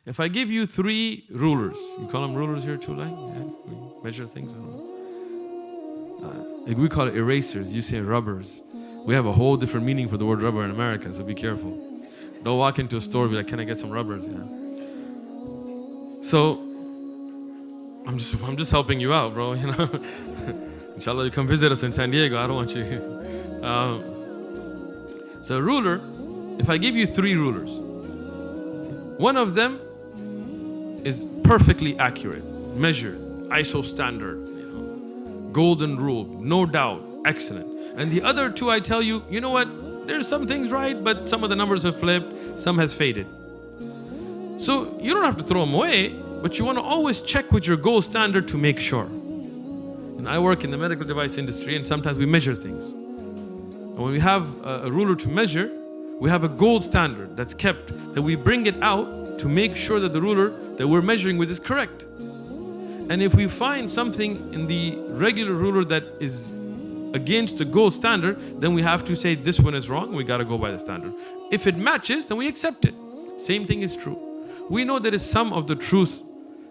If I give you 3 rulers, you call them rulers here too, like? Yeah, we measure things. Like we call it erasers, you say rubbers. We have a whole different meaning for the word rubber in America, so be careful. Don't walk into a store and be like, can I get some rubbers? Yeah. So, I'm just helping you out, bro, you know. Inshallah, you come visit us in San Diego, I don't want you. So a ruler, if I give you 3 rulers, one of them is perfectly accurate, measured, ISO standard, golden rule, no doubt, excellent. And the other 2, I tell you, you know what? There's some things right, but some of the numbers have flipped, some has faded. So you don't have to throw them away, but you want to always check with your gold standard to make sure. And I work in the medical device industry, and sometimes we measure things. And when we have a ruler to measure, we have a gold standard that's kept, that we bring it out to make sure that the ruler that we're measuring with is correct. And if we find something in the regular ruler that is against the gold standard, then we have to say this one is wrong, we got to go by the standard. If it matches, then we accept it. Same thing is true. We know there is some of the truth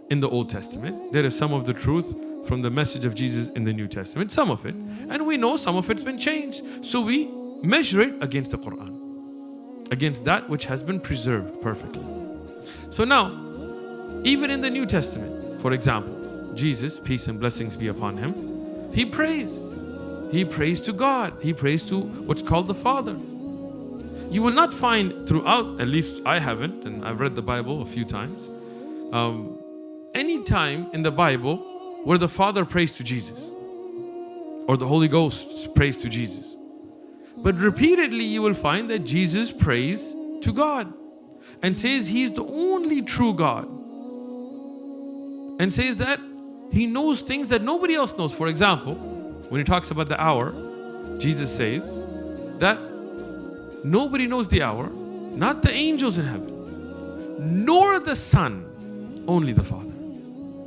in the Old Testament. There is some of the truth from the message of Jesus in the New Testament, some of it. And we know some of it's been changed. So we measure it against the Quran, against that which has been preserved perfectly. So now, even in the New Testament, for example, Jesus, peace and blessings be upon him, he prays. He prays to God. He prays to what's called the Father. You will not find throughout, at least I haven't, and I've read the Bible a few times, any time in the Bible where the Father prays to Jesus or the Holy Ghost prays to Jesus. But repeatedly you will find that Jesus prays to God and says He's the only true God, and says that He knows things that nobody else knows. For example, when He talks about the hour, Jesus says that nobody knows the hour, not the angels in heaven, nor the Son, only the Father.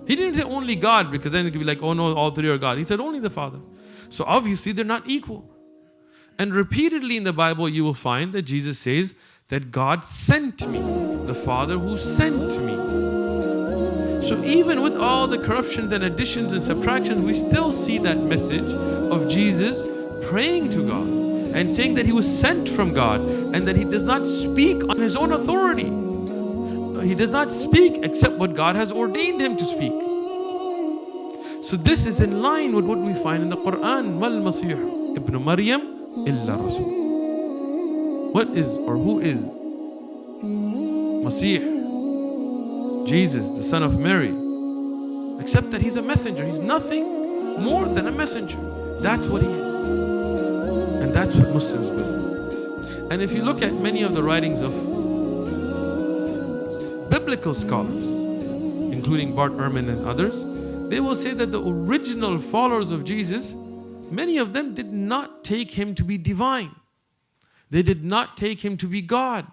He didn't say only God, because then it could be like, oh no, all 3 are God. He said only the Father. So obviously they're not equal. And repeatedly in the Bible you will find that Jesus says that God sent me, the Father who sent me. So even with all the corruptions and additions and subtractions, we still see that message of Jesus praying to God and saying that He was sent from God and that He does not speak on His own authority. He does not speak except what God has ordained Him to speak. So this is in line with what we find in the Quran. Mal Masih ibn Maryam illa Rasul. What is or who is Masih? Jesus, the son of Mary. Except that He's a messenger. He's nothing more than a messenger. That's what He is. And that's what Muslims believe. And if you look at many of the writings of biblical scholars, including Bart Ehrman and others, they will say that the original followers of Jesus, many of them did not take Him to be divine. They did not take Him to be God.